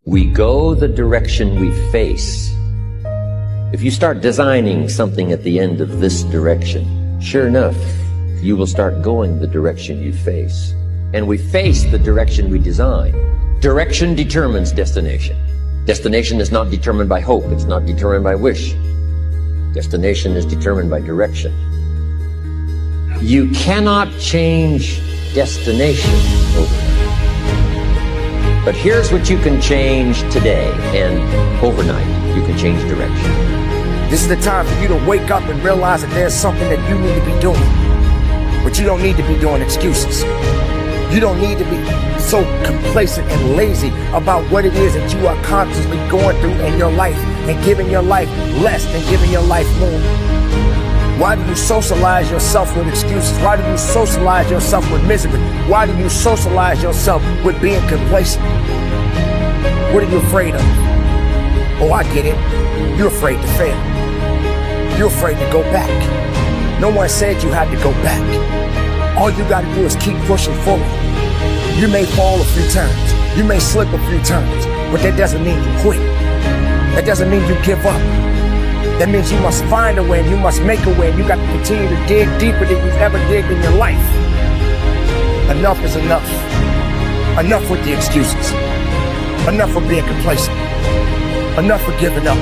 We go the direction we face. If you start designing something at the end of this direction, sure enough, you will start going the direction you face. And we face the direction we design. Direction determines destination. Destination is not determined by hope. It's not determined by wish. Destination is determined by direction. You cannot change destination overnight. But here's what you can change today, and overnight you can change direction. This is the time for you to wake up and realize that there's something that you need to be doing. But you don't need to be doing excuses. You don't need to be so complacent and lazy about what it is that you are constantly going through in your life and giving your life less than giving your life more. Why do you socialize yourself with excuses? Why do you socialize yourself with misery? Why do you socialize yourself with being complacent? What are you afraid of? Oh, I get it. You're afraid to fail. You're afraid to go back. No one said you had to go back. All you got to do is keep pushing forward. You may fall a few times. You may slip a few times, but that doesn't mean you quit. That doesn't mean you give up. That means you must find a way, and you must make a way, and you got to continue to dig deeper than you've ever digged in your life. Enough is enough. Enough with the excuses. Enough for being complacent. Enough for giving up.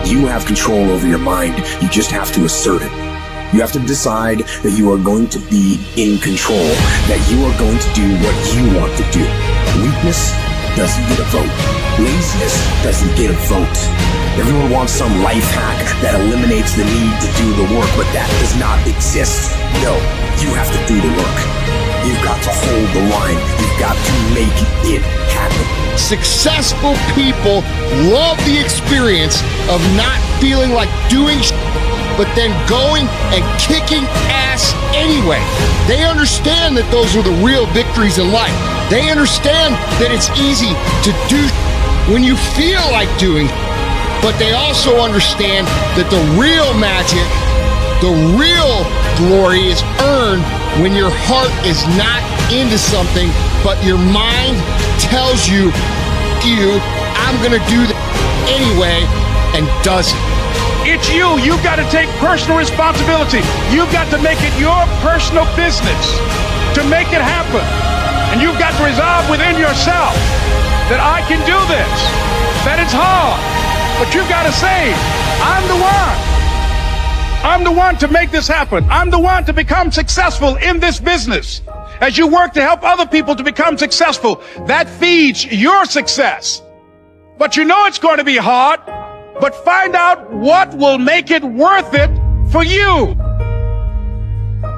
You have control over your mind. You just have to assert it. You have to decide that you are going to be in control, that you are going to do what you want to do. Weakness doesn't get a vote. Laziness doesn't get a vote. Everyone wants some life hack that eliminates the need to do the work, but that does not exist. No, you have to do the work. You've got to hold the line. You've got to make it happen. Successful people love the experience of not feeling like doing but then going and kicking ass anyway. They understand that those are the real victories in life. They understand that it's easy to do when you feel like doing, but they also understand that the real magic, the real glory is earned when your heart is not into something, but your mind tells you, I'm gonna do that anyway, and does it. It's you. You've got to take personal responsibility. You've got to make it your personal business to make it happen. And you've got to resolve within yourself that I can do this, that it's hard, but you've got to say, I'm the one. I'm the one to make this happen. I'm the one to become successful in this business. As you work to help other people to become successful, that feeds your success. But you know it's going to be hard. But find out what will make it worth it for you.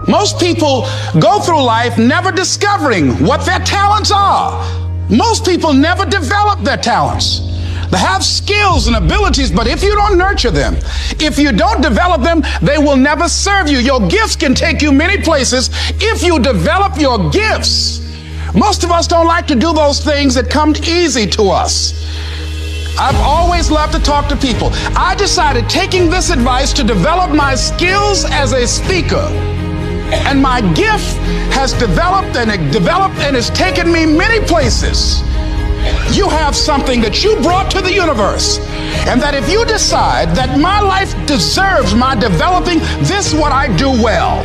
Most people go through life never discovering what their talents are. Most people never develop their talents. They have skills and abilities, but if you don't nurture them, if you don't develop them, they will never serve you. Your gifts can take you many places if you develop your gifts. Most of us don't like to do those things that come easy to us. I've always loved to talk to people. I decided taking this advice to develop my skills as a speaker. And my gift has developed and it's taken me many places. You have something that you brought to the universe. And that if you decide that my life deserves my developing this what I do well,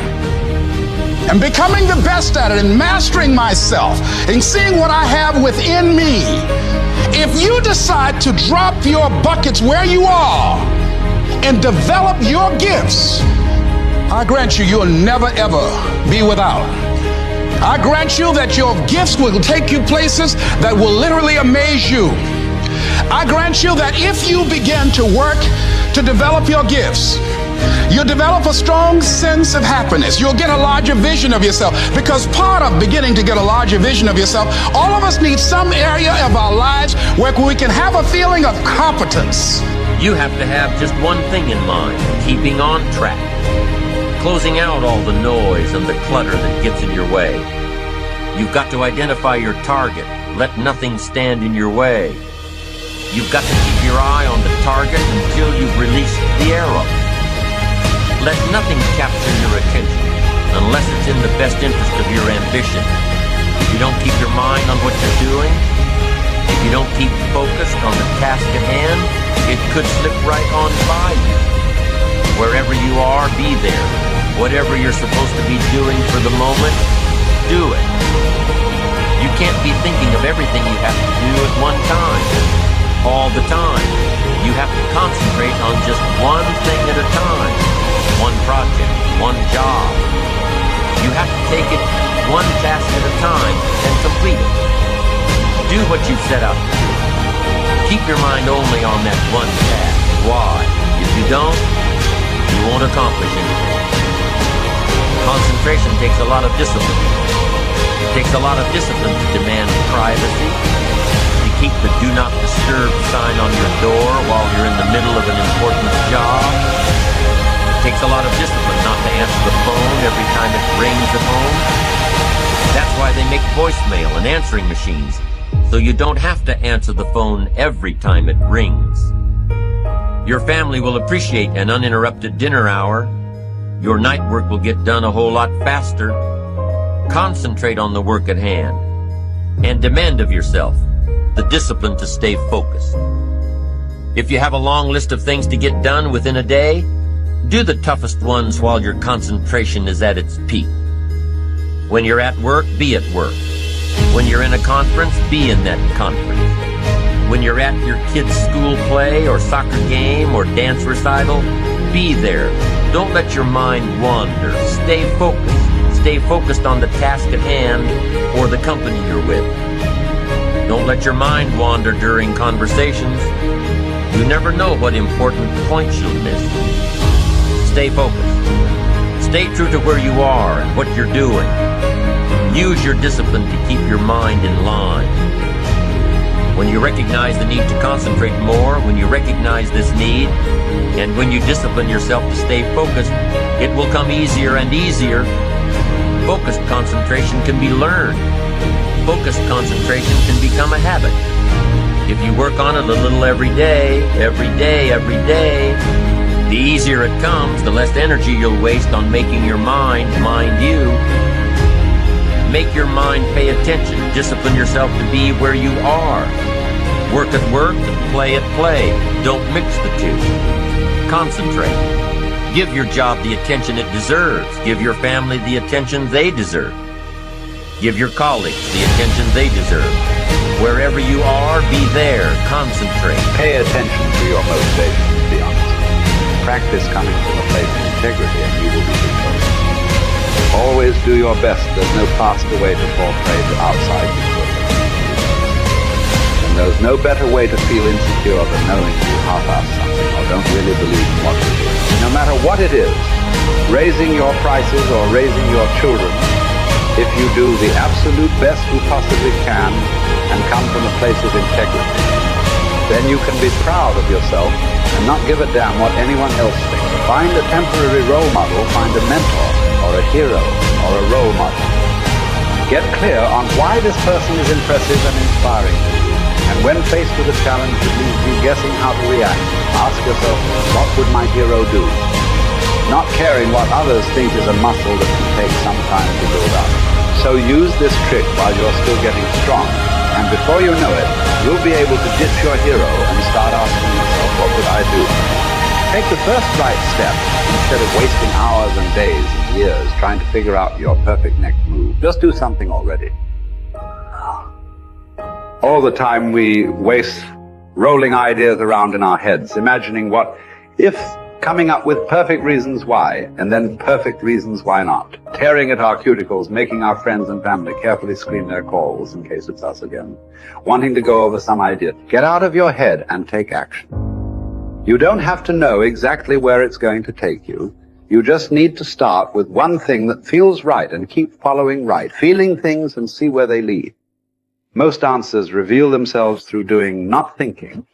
and becoming the best at it and mastering myself and seeing what I have within me, if you decide to drop your buckets where you are and develop your gifts, I grant you, you'll never ever be without. I grant you that your gifts will take you places that will literally amaze you. I grant you that if you begin to work to develop your gifts, you'll develop a strong sense of happiness. You'll get a larger vision of yourself, because part of beginning to get a larger vision of yourself, all of us need some area of our lives where we can have a feeling of competence. You have to have just one thing in mind: keeping on track, closing out all the noise and the clutter that gets in your way. You've got to identify your target. Let nothing stand in your way. You've got to keep your eye on the target until you've released the arrow. Let nothing capture your attention unless it's in the best interest of your ambition. If you don't keep your mind on what you're doing, if you keep focused on the task at hand, it could slip right on by you. Wherever you are, be there. Whatever you're supposed to be doing for the moment, do it. You can't be thinking of everything you have to do at one time, all the time. You have to concentrate on just one thing at a time, one project, one job. You have to take it one task at a time and complete it. Do what you set out to do. Keep your mind only on that one task. Why? If you don't, you won't accomplish anything. Concentration takes a lot of discipline. It takes a lot of discipline to demand privacy, to keep the do not disturb sign on your door while you're in the middle of an important job. It takes a lot of discipline not to answer the phone every time it rings at home. That's why they make voicemail and answering machines, so you don't have to answer the phone every time it rings. Your family will appreciate an uninterrupted dinner hour. Your night work will get done a whole lot faster. Concentrate on the work at hand and demand of yourself the discipline to stay focused. If you have a long list of things to get done within a day, do the toughest ones while your concentration is at its peak. When you're at work, be at work. When you're in a conference, be in that conference. When you're at your kid's school play or soccer game or dance recital, be there. Don't let your mind wander. Stay focused. Stay focused on the task at hand or the company you're with. Don't let your mind wander during conversations. You never know what important points you'll miss. Stay focused. Stay true to where you are and what you're doing. Use your discipline to keep your mind in line. When you recognize the need to concentrate more, when you recognize this need, and when you discipline yourself to stay focused, it will come easier and easier. Focused concentration can be learned. Focused concentration can become a habit. If you work on it a little every day, the easier it comes, the less energy you'll waste on making your mind mind you. Make your mind pay attention. Discipline yourself to be where you are. Work at work and play at play. Don't mix the two. Concentrate. Give your job the attention it deserves. Give your family the attention they deserve. Give your colleagues the attention they deserve. Wherever you are, be there. Concentrate. Pay attention to your motivation, to be honest. Practice coming from a place of integrity and you will be victorious. Always do your best. There's no faster way to fall prey to outside discouragement. And there's no better way to feel insecure than knowing you half-ass something or don't really believe in what you're doing. No matter what it is, raising your prices or raising your children, if you do the absolute best you possibly can and come from a place of integrity, then you can be proud of yourself and not give a damn what anyone else thinks. Find a temporary role model, find a mentor or a hero or a role model. Get clear on why this person is impressive and inspiring to you. And when faced with a challenge that leaves you guessing how to react, ask yourself, what would my hero do? Not caring what others think is a muscle that can take some time to build up. So use this trick while you're still getting strong. And before you know it, you'll be able to ditch your hero and start asking yourself, what would I do? Take the first right step instead of wasting hours and days and years trying to figure out your perfect next move. Just do something already. All the time we waste rolling ideas around in our heads, imagining what if, coming up with perfect reasons why, and then perfect reasons why not. Tearing at our cuticles, making our friends and family carefully screen their calls in case it's us again. Wanting to go over some idea. Get out of your head and take action. You don't have to know exactly where it's going to take you. You just need to start with one thing that feels right and keep following right, feeling things and see where they lead. Most answers reveal themselves through doing, not thinking.